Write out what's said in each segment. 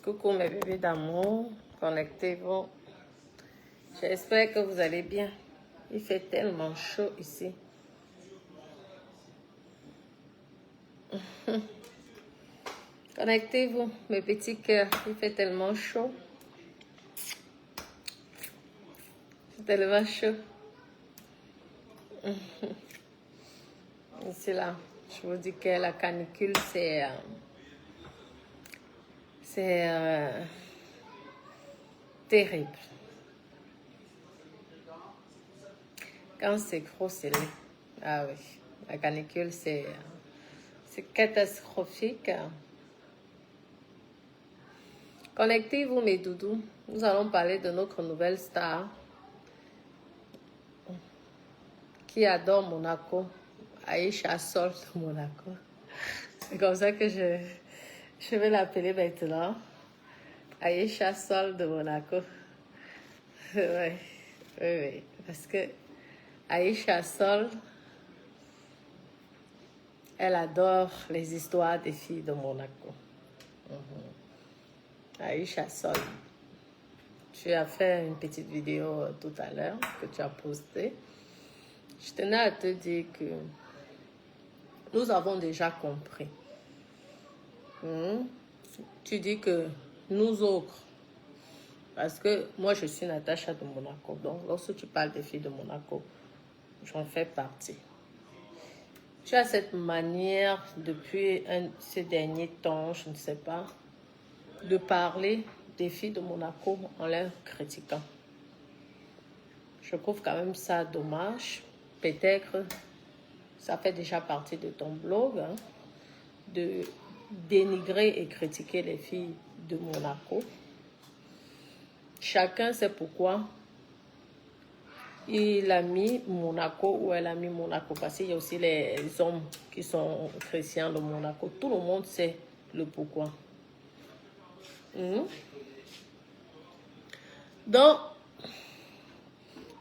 Coucou mes bébés d'amour, connectez-vous. J'espère que vous allez bien. Il fait tellement chaud ici. Connectez-vous, mes petits cœurs. Il fait tellement chaud. C'est tellement chaud. Ici là, je vous dis que la canicule, c'est terrible. Quand c'est gros, c'est laid. Ah oui, la canicule, c'est catastrophique. Connectez-vous, mes doudous. Nous allons parler de notre nouvelle star qui adore Monaco, Aïcha Sol de Monaco. C'est comme ça que je vais l'appeler maintenant. Aïcha Sol de Monaco. Oui, oui, parce que Aïcha Sol, elle adore les histoires des filles de Monaco. Aïcha Sol, tu as fait une petite vidéo tout à l'heure que tu as postée. Je tenais à te dire que nous avons déjà compris. Tu dis que nous autres, parce que moi je suis Natacha de Monaco, donc lorsque tu parles des filles de Monaco, j'en fais partie. Tu as cette manière depuis ces derniers temps, je ne sais pas, de parler des filles de Monaco en les critiquant. Je trouve quand même ça dommage. Peut-être ça fait déjà partie de ton blog, hein, de dénigrer et critiquer les filles de Monaco. Chacun sait pourquoi il a mis Monaco ou elle a mis Monaco, parce qu'il y a aussi les hommes qui sont chrétiens de Monaco. Tout le monde sait le pourquoi. Donc,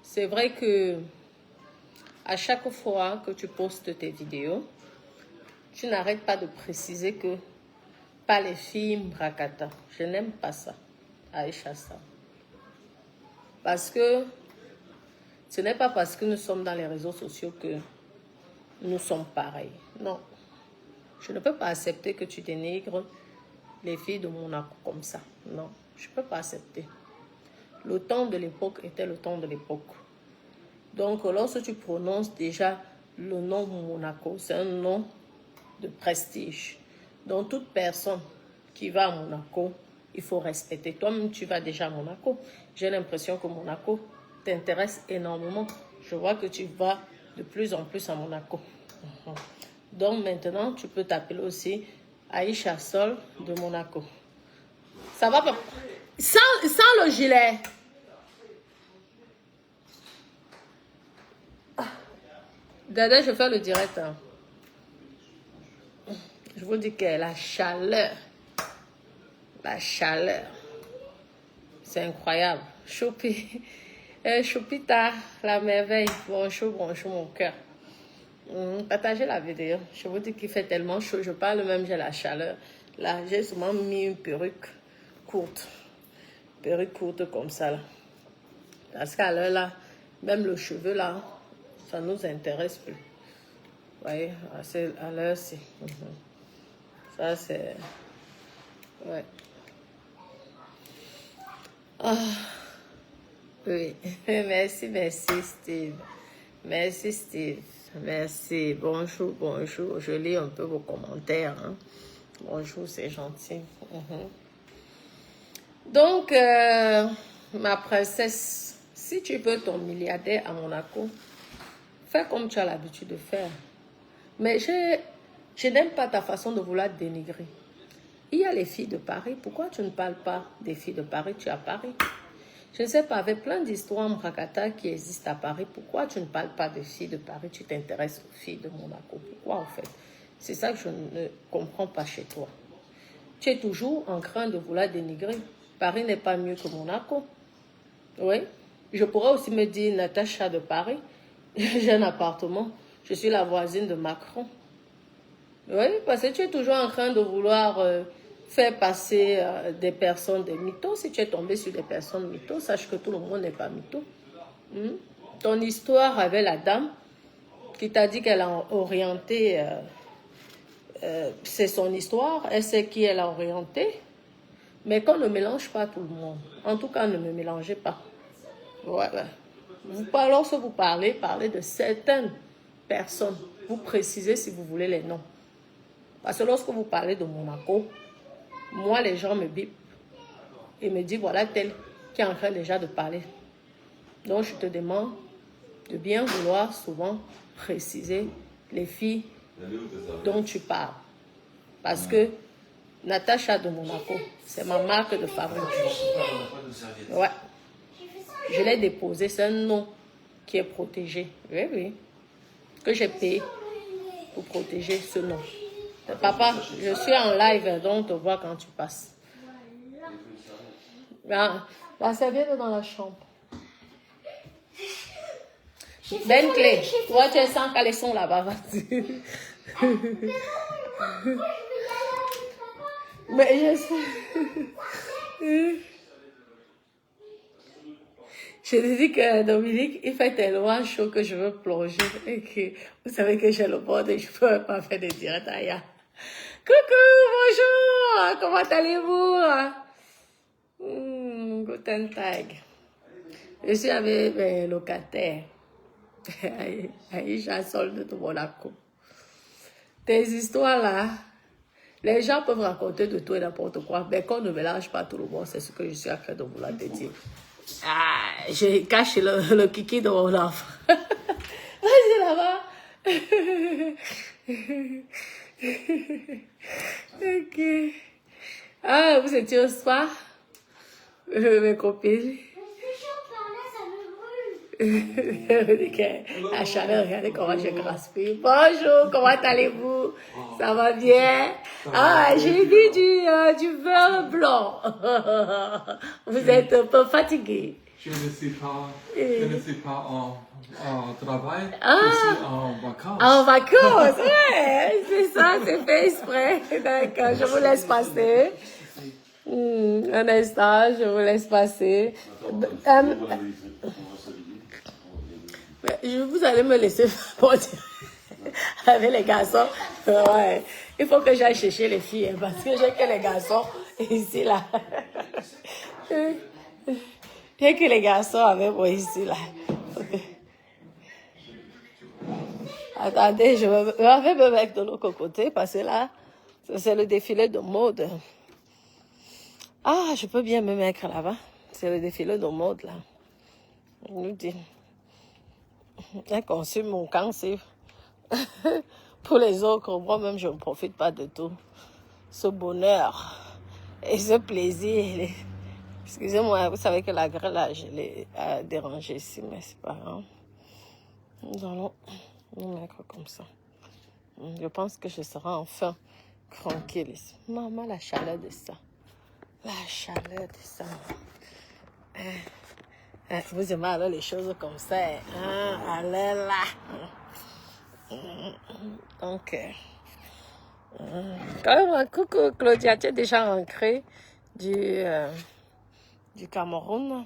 c'est vrai que à chaque fois que tu postes tes vidéos, tu n'arrêtes pas de préciser que pas les filles Mbrakata. Je n'aime pas ça, Aïcha ça. Parce que ce n'est pas parce que nous sommes dans les réseaux sociaux que nous sommes pareils. Non. Je ne peux pas accepter que tu dénigres les filles de Monaco comme ça. Non, je ne peux pas accepter. Le temps de l'époque était le temps de l'époque. Donc, lorsque tu prononces déjà le nom Monaco, c'est un nom de prestige. Donc, toute personne qui va à Monaco, il faut respecter. Toi-même, tu vas déjà à Monaco. J'ai l'impression que Monaco t'intéresse énormément. Je vois que tu vas de plus en plus à Monaco. Donc, maintenant, tu peux t'appeler aussi Aïcha Sol de Monaco. Ça va pas? Sans le gilet. Regardez, je fais le direct. Hein. Je vous dis que la chaleur, c'est incroyable. Choupi, Choupita, la merveille. Bonjour, bonjour mon cœur. Partagez la vidéo. Je vous dis qu'il fait tellement chaud. Je parle même, j'ai la chaleur. Là, j'ai souvent mis une perruque courte. Perruque courte comme ça là. Parce qu'à l'heure là, même le cheveu là, ça nous intéresse plus. Vous voyez, à l'heure c'est. Ça c'est. Ouais. Ah. Oui. Merci, merci Steve. Merci Steve. Merci. Bonjour, bonjour. Je lis un peu vos commentaires. Hein. Bonjour, c'est gentil. Donc, ma princesse, si tu veux ton milliardaire à Monaco, fais comme tu as l'habitude de faire. Mais je n'aime pas ta façon de vouloir dénigrer. Il y a les filles de Paris. Pourquoi tu ne parles pas des filles de Paris? Tu es à Paris. Je ne sais pas, avec plein d'histoires Mbrakata qui existent à Paris, pourquoi tu ne parles pas des filles de Paris? Tu t'intéresses aux filles de Monaco. Pourquoi en fait? C'est ça que je ne comprends pas chez toi. Tu es toujours en train de vouloir dénigrer. Paris n'est pas mieux que Monaco. Oui. Je pourrais aussi me dire Natacha de Paris. J'ai un appartement. Je suis la voisine de Macron. Oui, parce que tu es toujours en train de vouloir faire passer des personnes des mythos. Si tu es tombé sur des personnes mythos, sache que tout le monde n'est pas mytho. Ton histoire avec la dame qui t'a dit qu'elle a orienté, c'est son histoire, elle sait qui elle a orienté, mais qu'on ne mélange pas tout le monde. En tout cas, ne me mélangez pas. Ouais. Lorsque vous parlez de certaines personnes. Vous précisez si vous voulez les noms. Parce que lorsque vous parlez de Monaco, moi, les gens me bipent et me disent, voilà tel qui est en train déjà de parler. Donc, je te demande de bien vouloir souvent préciser les filles dont tu parles. Parce que Natacha de Monaco, c'est ma marque de fabrique. Ouais. Je l'ai déposé, c'est un nom qui est protégé. Oui. Que j'ai payé pour protéger ce nom. Papa, je suis en live, donc on te voit quand tu passes. La serviette dans la chambre. Bentley, toi tu es sans caleçon là-bas, vas-y. Mais je sais. Je te dis que Dominique, il fait tellement chaud que je veux plonger et que vous savez que j'ai le bord et je ne peux pas faire de direct ailleurs. Coucou, bonjour, comment allez-vous? Guten Tag. Je suis avec mes locataires. Aïcha Solde de Monaco. Tes histoires là, les gens peuvent raconter de tout et n'importe quoi, mais qu'on ne mélange pas tout le monde, c'est ce que je suis en train de vouloir te dire. Je cache le kiki de mon enfant. Vas-y là-bas. Ok. Vous étiez au spa? Mes copines. La chaleur, regardez comment je graspille. Bonjour, comment allez-vous? Ça va bien? J'ai vu du beurre blanc. Vous êtes un peu fatigué. Je ne suis pas en travail, je suis en vacances. En vacances, ouais, c'est ça, c'est fait exprès. D'accord, je vous laisse passer. Un instant, je vous laisse passer. Vous allez me laisser avec les garçons. Ouais. Il faut que j'aille chercher les filles parce que j'ai que les garçons ici là. J'ai que les garçons avec moi ici là. Okay. Attendez, je vais me mettre de l'autre côté parce que là, c'est le défilé de mode. Je peux bien me mettre là-bas. C'est le défilé de mode là. On nous dit. J'ai conçu mon cancer. Pour les autres, moi-même, je ne profite pas de tout. Ce bonheur et ce plaisir. Excusez-moi, vous savez que la grêle, là, je l'ai dérangé ici, mais c'est pas grave. Nous allons nous mettre comme ça. Je pense que je serai enfin tranquille ici. Maman, la chaleur de ça. La chaleur de ça. Vous aimez alors les choses comme ça. Allez là. Donc, coucou Claudia, tu es déjà rentrée du Cameroun.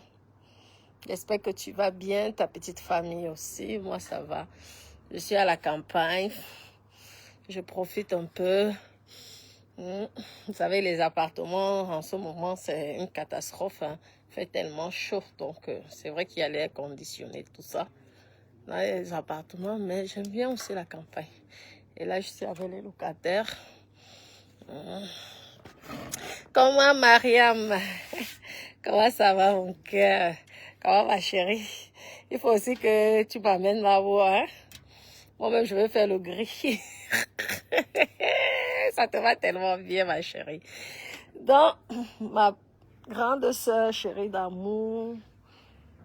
J'espère que tu vas bien, ta petite famille aussi. Moi, ça va. Je suis à la campagne. Je profite un peu. Vous savez, les appartements, en ce moment, c'est une catastrophe. Il fait tellement chaud. Donc, c'est vrai qu'il y a l'air conditionné, tout ça. Là, il y a les appartements, mais j'aime bien aussi la campagne. Et là, je suis avec les locataires. Comment, Mariam? Comment ça va, mon cœur? Comment, ma chérie? Il faut aussi que tu m'amènes ma voix. Hein? Moi-même, je vais faire le gris. Ça te va tellement bien, ma chérie. Donc, ma grande sœur chérie d'amour,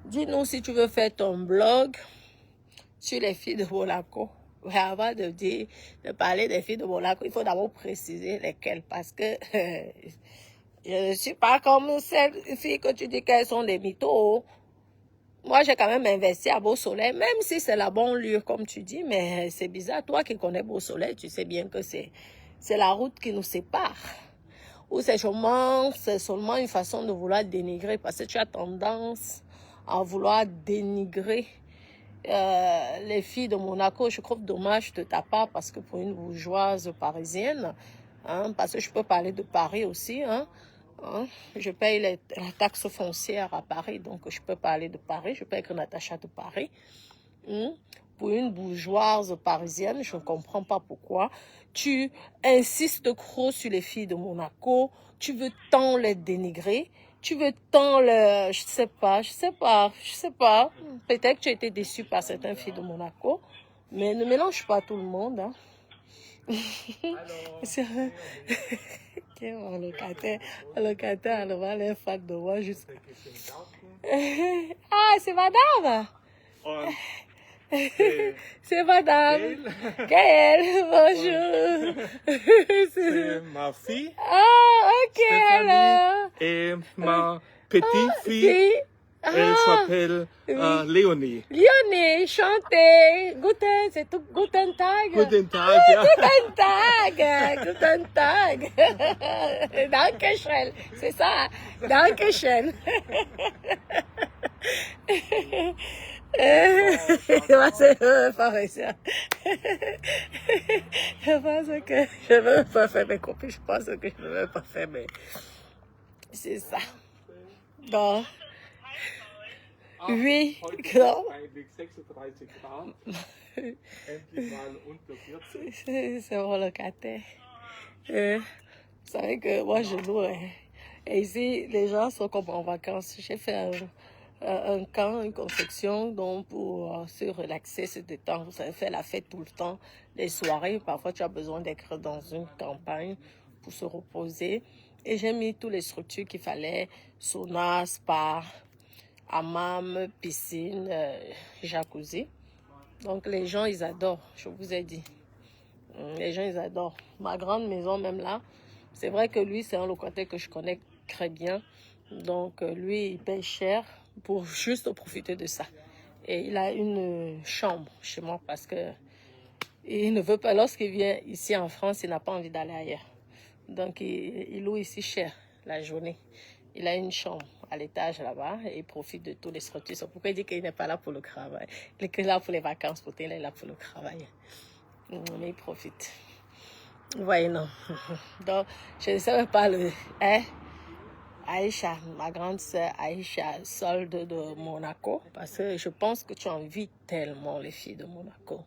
dis-nous si tu veux faire ton blog sur les filles de Monaco. Mais avant de parler des filles de Monaco, il faut d'abord préciser lesquelles. Parce que je ne suis pas comme ces filles que tu dis qu'elles sont des mythos. Moi, j'ai quand même investi à Beau Soleil, même si c'est la banlieue, comme tu dis, mais c'est bizarre. Toi qui connais Beau Soleil, tu sais bien que c'est la route qui nous sépare. Ou c'est seulement une façon de vouloir dénigrer, parce que tu as tendance à vouloir dénigrer les filles de Monaco. Je trouve dommage de ta part, parce que pour une bourgeoise parisienne, hein, parce que je peux parler de Paris aussi, hein, je paye la taxe foncière à Paris, donc je peux parler de Paris, je peux être Natacha de Paris. Pour une bourgeoise parisienne, je ne comprends pas pourquoi. Tu insistes trop sur les filles de Monaco, tu veux tant les dénigrer, tu veux tant les... Je sais pas. Peut-être que tu as été déçu par certaines filles de Monaco, mais ne mélange pas tout le monde, hein. Okay, mon locataire, elle va aller faire de moi jusqu'à... Ah, c'est madame! C'est madame Gaëlle, bonjour. C'est ma fille. Ah, ok, alors. Et ma petite fille, elle s'appelle Léonie. Léonie, chantez. C'est tout Guten Tag. Guten Tag, ja. Guten Tag. Dankeschön, c'est ça. Dankeschön. Je pense que je ne veux pas faire mes copies. Je pense que je ne veux pas faire mes... C'est ça. Donc, oui, non. C'est mon locataire. Vous savez que moi, je loue. Et ici, les gens sont comme en vacances. J'ai fait un camp, une construction, donc pour se relaxer, se détendre. Vous savez, faire la fête tout le temps, les soirées. Parfois, tu as besoin d'être dans une campagne pour se reposer. Et j'ai mis toutes les structures qu'il fallait, sauna, spa, hammam, piscine, jacuzzi. Donc, les gens, ils adorent, je vous ai dit. Les gens, ils adorent. Ma grande maison, même là, c'est vrai que lui, c'est un locataire que je connais très bien. Donc, lui, il paye cher pour juste profiter de ça. Et il a une chambre chez moi parce que il ne veut pas, lorsqu'il vient ici en France, il n'a pas envie d'aller ailleurs. Donc, il loue ici cher la journée. Il a une chambre à l'étage là-bas et il profite de tous les structures. C'est pourquoi il dit qu'il n'est pas là pour le travail. Il est là pour les vacances, il est là pour le travail. Mais il profite. Vous voyez, non. Donc, je ne savais pas le... Hein? Aïcha, ma grande sœur Aïcha, solde de Monaco, parce que je pense que tu envies tellement les filles de Monaco.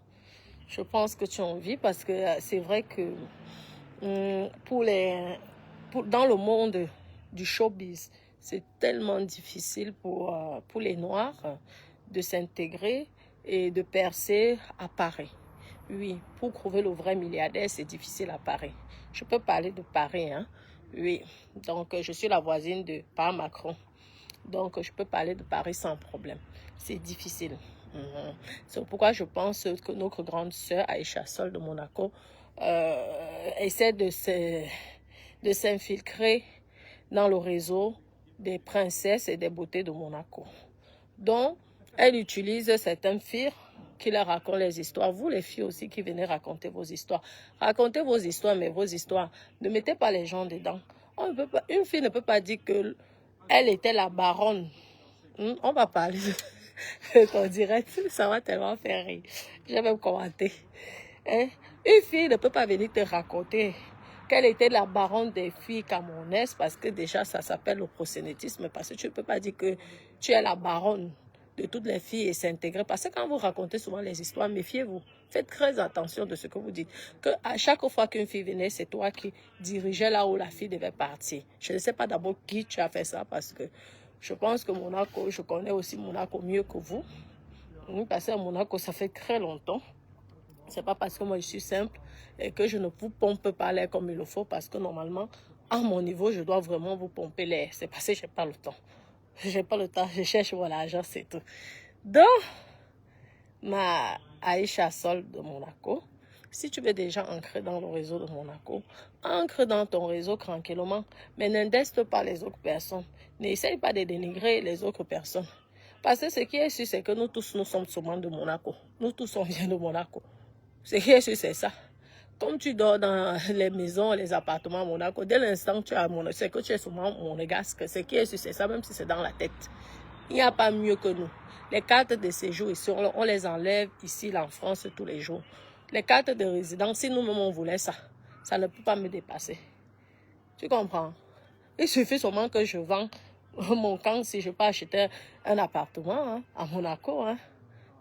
Je pense que tu envies parce que c'est vrai que dans le monde du showbiz, c'est tellement difficile pour les Noirs de s'intégrer et de percer à Paris. Oui, pour trouver le vrai milliardaire, c'est difficile à Paris. Je peux parler de Paris, hein. Oui, donc je suis la voisine de Par Macron. Donc je peux parler de Paris sans problème. C'est difficile. C'est pourquoi je pense que notre grande sœur Aïcha Sol de Monaco essaie de s'infiltrer dans le réseau des princesses et des beautés de Monaco. Donc, elle utilise certaines filles qui leur racontent les histoires. Vous, les filles aussi, qui venez raconter vos histoires. Racontez vos histoires, mais vos histoires. Ne mettez pas les gens dedans. Une fille ne peut pas dire qu'elle était la baronne. On va parler de ton direct. Ça va tellement faire rire. J'ai même commenté. Hein? Une fille ne peut pas venir te raconter qu'elle était la baronne des filles camerounaises, parce que déjà, ça s'appelle le prosélytisme. Parce que tu ne peux pas dire que tu es la baronne de toutes les filles et s'intégrer. Parce que quand vous racontez souvent les histoires, méfiez-vous. Faites très attention de ce que vous dites. Que à chaque fois qu'une fille venait, c'est toi qui dirigeais là où la fille devait partir. Je ne sais pas d'abord qui tu as fait ça, parce que je pense que Monaco, je connais aussi Monaco mieux que vous. Parce que à Monaco, ça fait très longtemps. C'est pas parce que moi je suis simple et que je ne vous pompe pas l'air comme il le faut, parce que normalement, à mon niveau, je dois vraiment vous pomper l'air. C'est parce que je n'ai pas le temps. J'ai pas le temps, je cherche mon argent, c'est tout. Donc, ma Aïcha Sol de Monaco. Si tu veux déjà ancrer dans le réseau de Monaco, ancre dans ton réseau tranquillement, mais n'indeste pas les autres personnes. N'essaye pas de dénigrer les autres personnes. Parce que ce qui est sûr, c'est que nous tous, nous sommes souvent de Monaco. Nous tous, on vient de Monaco. Ce qui est sûr, c'est ça. Comme tu dors dans les maisons, les appartements à Monaco, dès l'instant que tu es à Monaco, c'est que tu es souvent monégasque. Ce qui est sûr, c'est ça, même si c'est dans la tête. Il n'y a pas mieux que nous. Les cartes de séjour ici, on les enlève ici, en France, tous les jours. Les cartes de résidence, si nous-mêmes on voulait ça, ça ne peut pas me dépasser. Tu comprends? Il suffit seulement que je vends mon camp si je peux acheter un appartement hein, à Monaco. Hein.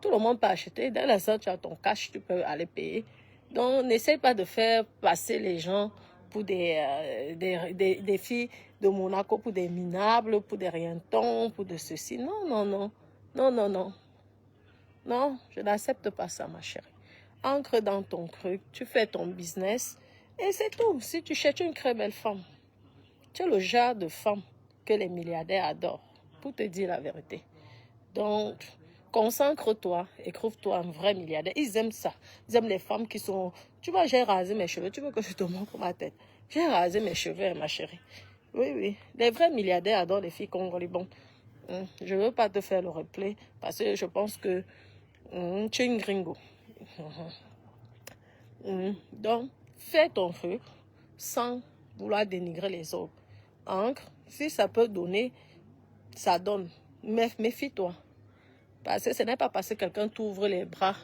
Tout le monde peut acheter. Dès l'instant que tu as ton cash, tu peux aller payer. Donc, n'essaye pas de faire passer les gens pour des filles de Monaco, pour des minables, pour des rientons, pour de ceci. Non, non, non. Non, non, non. Non, je n'accepte pas ça, ma chérie. Ancre dans ton truc, tu fais ton business et c'est tout. Si tu cherches une très belle femme, tu es le genre de femme que les milliardaires adorent, pour te dire la vérité. Donc, consacre-toi et trouve-toi un vrai milliardaire. Ils aiment ça. Ils aiment les femmes qui sont... Tu vois, j'ai rasé mes cheveux. Tu veux que je te montre ma tête? J'ai rasé mes cheveux, ma chérie. Oui, oui. Les vrais milliardaires adorent les filles congolaises. Je ne veux pas te faire le replay parce que je pense que tu es une gringo. Donc, fais ton truc sans vouloir dénigrer les autres. Ancre, si ça peut donner, ça donne. Mais méfie-toi. Parce que ce n'est pas parce que quelqu'un t'ouvre les bras,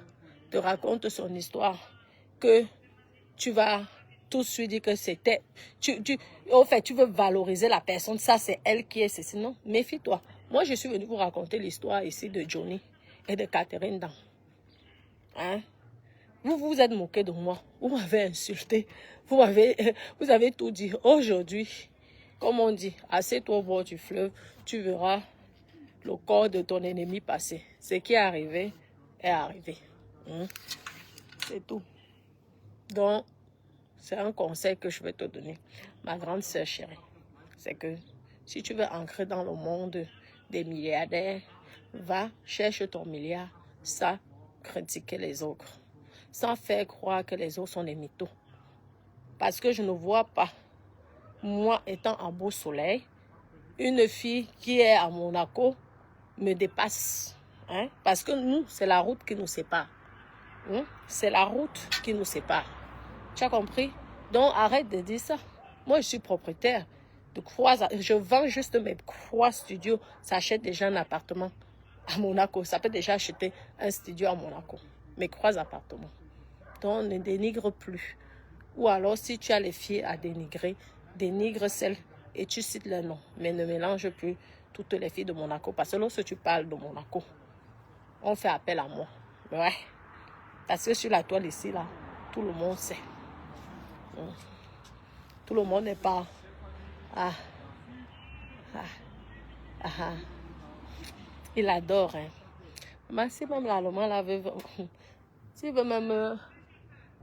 te raconte son histoire, que tu vas tout de suite dire que c'était... En fait, tu veux valoriser la personne. Ça, c'est elle qui est ceci. Non, méfie-toi. Moi, je suis venue vous raconter l'histoire ici de Johnny et de Catherine Dan. Hein? Vous vous êtes moqué de moi. Vous m'avez insulté. Vous avez tout dit. Aujourd'hui, comme on dit, assieds-toi au bord du fleuve, tu verras le corps de ton ennemi passer. Ce qui est arrivé est arrivé. C'est tout. Donc, c'est un conseil que je vais te donner, ma grande sœur chérie. C'est que si tu veux ancrer dans le monde des milliardaires, va, cherche ton milliard sans critiquer les autres. Sans faire croire que les autres sont des mythos. Parce que je ne vois pas, moi étant en beau soleil, une fille qui est à Monaco me dépasse. Hein? Parce que nous, c'est la route qui nous sépare. C'est la route qui nous sépare. Tu as compris? Donc, arrête de dire ça. Moi, je suis propriétaire de Croix. Je vends juste mes Croix Studios. Ça achète déjà un appartement à Monaco. Ça peut déjà acheter un studio à Monaco. Mes Croix appartements. Donc, ne dénigre plus. Ou alors, si tu as les filles à dénigrer, dénigre celles et tu cites leur nom. Mais ne mélange plus toutes les filles de Monaco. Parce que lorsque tu parles de Monaco, on fait appel à moi. Ouais. Parce que sur la toile ici, là, tout le monde sait. Tout le monde n'est pas... Il adore. Hein. Mais si même l'Allemand là veut... S'il veut même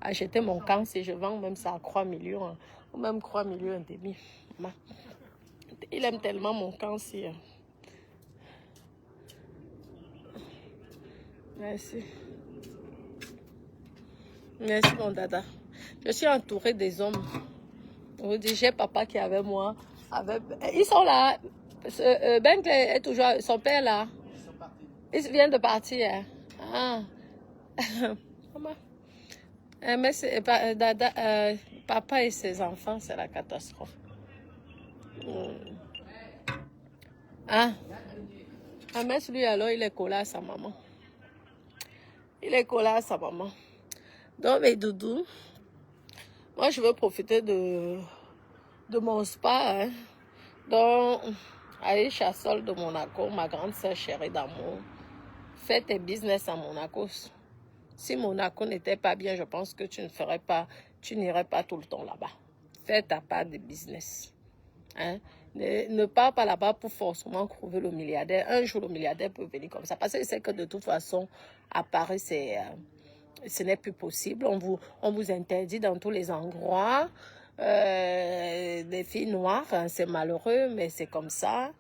acheter mon camp, si je vends même ça à 3 millions, hein, ou même 3 millions et demi. Il aime tellement mon camp si... Merci. Merci mon dada. Je suis entourée des hommes. Je vous dis, j'ai papa qui est avec moi. Ils sont là. Ben est toujours... Son père là. Ils viennent de partir. Hein. Ah. Maman. Mais papa et ses enfants, c'est la catastrophe. Ah. Mais lui, alors, il est collé à sa maman. Il est collé à sa maman. Donc, mes doudous, moi, je veux profiter de mon spa. Hein. Donc, Aïcha Sol de Monaco, ma grande sœur chérie d'amour, fais tes business à Monaco. Si Monaco n'était pas bien, je pense que tu n'irais pas tout le temps là-bas. Fais ta part de business. Hein? Ne pars pas là-bas pour forcément trouver le milliardaire. Un jour, le milliardaire peut venir comme ça. Parce que c'est que de toute façon, à Paris, ce n'est plus possible. On vous interdit dans tous les endroits. Les filles noires, hein, c'est malheureux, mais c'est comme ça.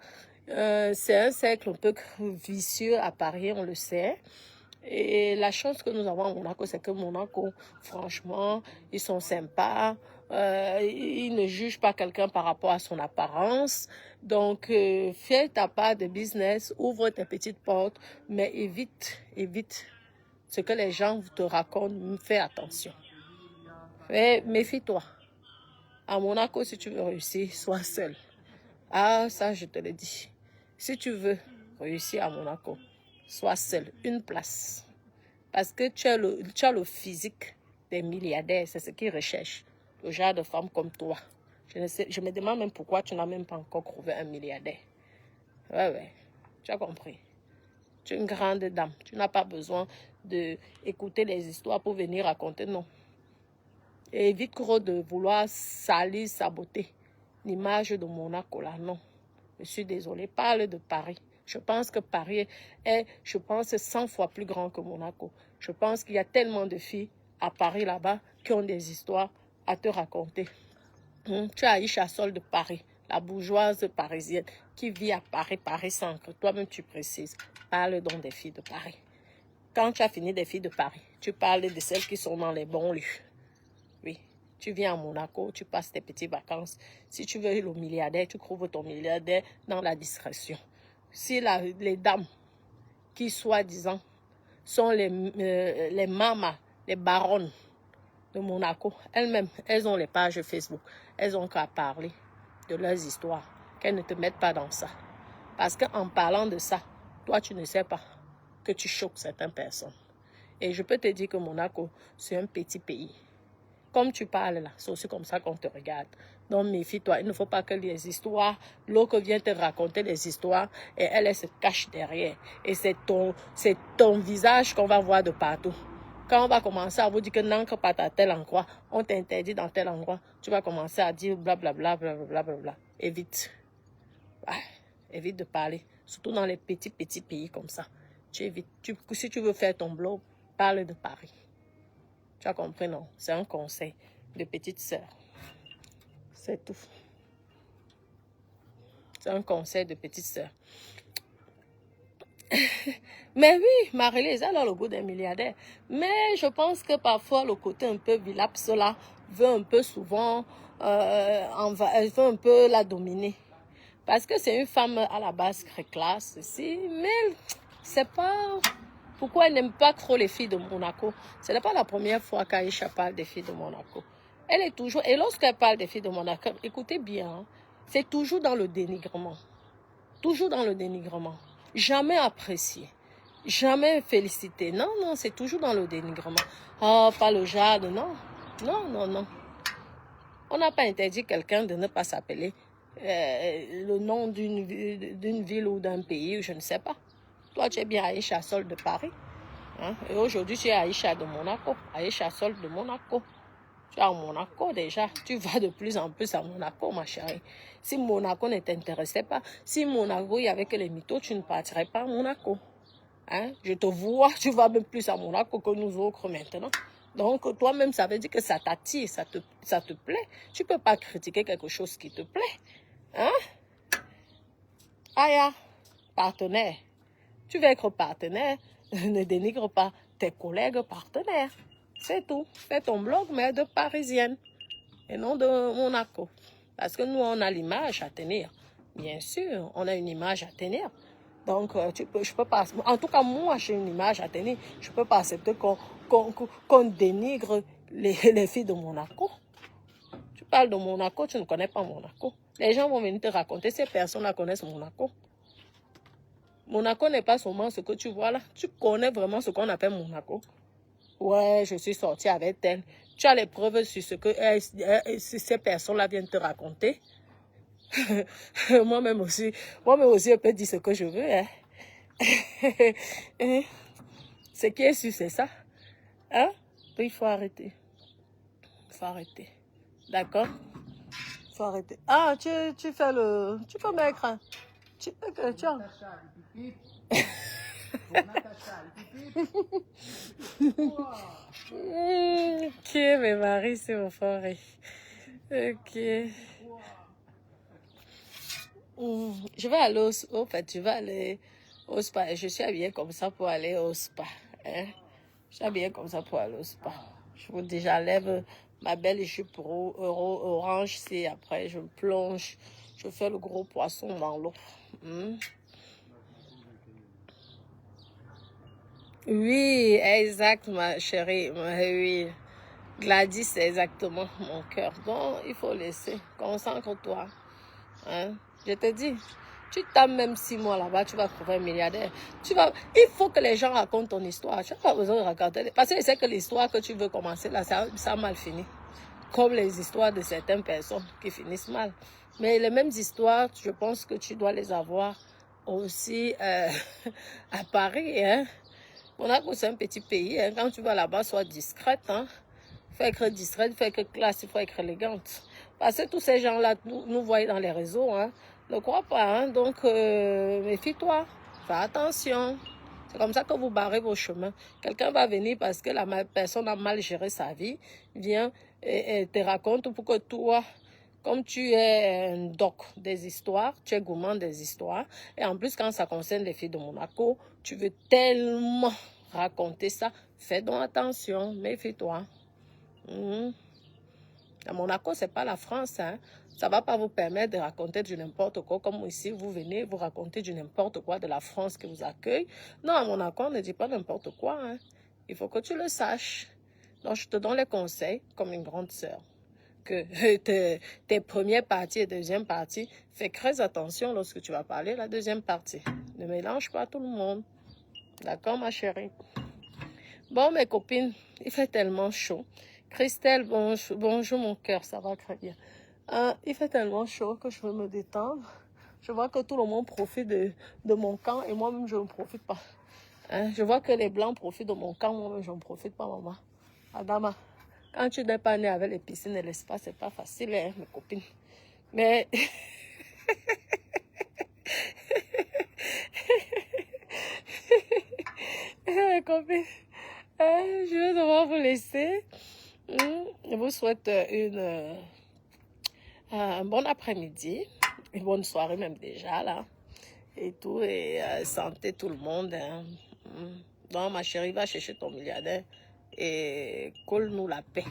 C'est un cercle un peu vicieux à Paris, on le sait. Et la chance que nous avons à Monaco, c'est que Monaco, franchement, ils sont sympas. Ils ne jugent pas quelqu'un par rapport à son apparence. Donc, fais ta part de business, ouvre tes petites portes, mais évite ce que les gens te racontent. Fais attention. Méfie-toi. À Monaco, si tu veux réussir, sois seul. Ah, ça, je te le dis. Si tu veux réussir à Monaco, sois seul, une place. Parce que tu as le physique des milliardaires, c'est ce qu'ils recherchent. Le genre de femme comme toi. Je me demande même pourquoi tu n'as même pas encore trouvé un milliardaire. Ouais, tu as compris. Tu es une grande dame. Tu n'as pas besoin d'écouter les histoires pour venir raconter, non. Et évite de vouloir salir, saboter l'image de Monaco, là, non. Je suis désolée, parle de Paris. Je pense que Paris est, 100 fois plus grand que Monaco. Je pense qu'il y a tellement de filles à Paris là-bas qui ont des histoires à te raconter. Tu as Aïcha Sol de Paris, la bourgeoise parisienne qui vit à Paris, Paris Centre. Toi-même, tu précises. Parle donc des filles de Paris. Quand tu as fini des filles de Paris, tu parles de celles qui sont dans les banlieues. Oui. Tu viens à Monaco, tu passes tes petites vacances. Si tu veux le milliardaire, tu trouves ton milliardaire dans la discrétion. Si les dames qui, soi-disant, sont les mamas, les baronnes de Monaco, elles-mêmes, elles ont les pages Facebook. Elles ont qu'à parler de leurs histoires. Qu'elles ne te mettent pas dans ça. Parce qu'en parlant de ça, toi, tu ne sais pas que tu choques certaines personnes. Et je peux te dire que Monaco, c'est un petit pays. Comme tu parles là, c'est aussi comme ça qu'on te regarde. Donc méfie-toi, il ne faut pas que les histoires, l'autre vient te raconter des histoires et elle se cache derrière. Et c'est ton visage qu'on va voir de partout. Quand on va commencer à vous dire que n'encre pas à tel endroit, on t'interdit dans tel endroit, tu vas commencer à dire blablabla, blablabla, blablabla. Évite. Ouais, évite de parler, surtout dans les petits pays comme ça. Tu évites. Si tu veux faire ton blog, parle de Paris. Tu as compris, non? C'est un conseil de petite sœur. C'est tout. C'est un conseil de petite sœur. Mais oui, Marie-Lise, elle a le goût d'un milliardaire. Mais je pense que parfois, le côté un peu vilaps là, veut un peu souvent, elle veut un peu la dominer. Parce que c'est une femme à la base très classe, mais c'est pas... Pourquoi elle n'aime pas trop les filles de Monaco? Ce n'est pas la première fois qu'Aïcha parle des filles de Monaco. Elle est toujours... Et lorsqu'elle parle des filles de Monaco, écoutez bien, hein, c'est toujours dans le dénigrement. Toujours dans le dénigrement. Jamais apprécié. Jamais félicité. Non, c'est toujours dans le dénigrement. Oh, pas le jade, non. Non. On n'a pas interdit quelqu'un de ne pas s'appeler le nom d'une ville ou d'un pays, je ne sais pas. Toi, tu es bien Aïcha Sol de Paris. Hein? Et aujourd'hui, tu es Aïcha de Monaco. Aïcha Sol de Monaco. Tu es à Monaco déjà. Tu vas de plus en plus à Monaco, ma chérie. Si Monaco ne t'intéressait pas, si Monaco, il n'y avait que les mythos, tu ne partirais pas à Monaco. Hein? Je te vois, tu vas même plus à Monaco que nous autres maintenant. Donc, toi-même, ça veut dire que ça t'attire, ça te plaît. Tu ne peux pas critiquer quelque chose qui te plaît. Hein? Aya, partenaire. Tu veux être partenaire, ne dénigre pas tes collègues partenaires. C'est tout. Fais ton blog, mais de parisienne et non de Monaco. Parce que nous, on a l'image à tenir. Bien sûr, on a une image à tenir. Donc, je peux pas... En tout cas, moi, j'ai une image à tenir. Je ne peux pas accepter qu'on dénigre les filles de Monaco. Tu parles de Monaco, tu ne connais pas Monaco. Les gens vont venir te raconter, ces personnes-là connaissent Monaco. Monaco n'est pas seulement ce que tu vois là. Tu connais vraiment ce qu'on appelle Monaco. Ouais, je suis sortie avec elle. Tu as les preuves sur ce que ces personnes-là viennent te raconter. Moi-même aussi, je peux dire ce que je veux. Hein. Ce qui est sûr, c'est ça. Hein? Il faut arrêter. Il faut arrêter. D'accord? Il faut arrêter. Ah, tu fais le... Tu peux mettre... Tu peux que... Tu as... Ok, mais Marie, c'est mon forêt. Ok. Je vais aller je vais aller au spa. Je suis habillée comme ça pour aller au spa. Hein? Je suis habillée comme ça pour aller au spa. Je vous dis, j'enlève ma belle jupe orange, c'est après je plonge, je fais le gros poisson dans l'eau. Oui, exact, ma chérie. Oui. Gladys, c'est exactement mon cœur. Donc, il faut laisser. Concentre-toi. Hein? Je te dis, tu tapes même 6 mois là-bas, tu vas trouver un milliardaire. Il faut que les gens racontent ton histoire. Tu n'as pas besoin de raconter. Parce que je sais que l'histoire que tu veux commencer là, ça a mal fini. Comme les histoires de certaines personnes qui finissent mal. Mais les mêmes histoires, je pense que tu dois les avoir aussi à Paris. Hein? Monaco, c'est un petit pays. Hein? Quand tu vas là-bas, sois discrète. Hein? Il faut être discrète, il faut être classe, il faut être élégante. Parce que tous ces gens-là, nous voient dans les réseaux. Hein? Ne crois pas. Hein? Donc, méfie-toi. Fais attention. C'est comme ça que vous barrez vos chemins. Quelqu'un va venir parce que la personne a mal géré sa vie, vient et te raconte pour que toi, comme tu es un doc des histoires, tu es gourmand des histoires. Et en plus, quand ça concerne les filles de Monaco, tu veux tellement raconter ça. Fais donc attention, méfie-toi. À Monaco, c'est pas la France. Hein. Ça ne va pas vous permettre de raconter du n'importe quoi. Comme ici, vous venez, vous racontez du n'importe quoi de la France qui vous accueille. Non, à Monaco, on ne dit pas n'importe quoi. Hein. Il faut que tu le saches. Donc, je te donne les conseils comme une grande sœur. Que tes premières parties et deuxième partie, fais très attention lorsque tu vas parler la deuxième partie. Ne mélange pas tout le monde. D'accord, ma chérie? Bon, mes copines, il fait tellement chaud. Christelle, bonjour mon cœur, ça va très bien. Il fait tellement chaud que je veux me détendre. Je vois que tout le monde profite de mon camp et moi-même, je ne profite pas. Hein? Je vois que les blancs profitent de mon camp, moi-même, je ne profite pas, maman. Adama, quand tu n'es pas né avec les piscines et l'espace, c'est pas facile, hein, mes copines. Mais... mes copines, je vais devoir vous laisser. Je vous souhaite un bon après-midi, une bonne soirée même déjà là, et tout, et santé tout le monde. Hein. Donc ma chérie, va chercher ton milliardaire et colle-nous la paix.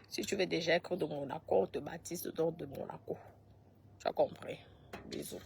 Si tu veux déjà être de Monaco, on te baptise de Monaco. Tu as compris? Bisous.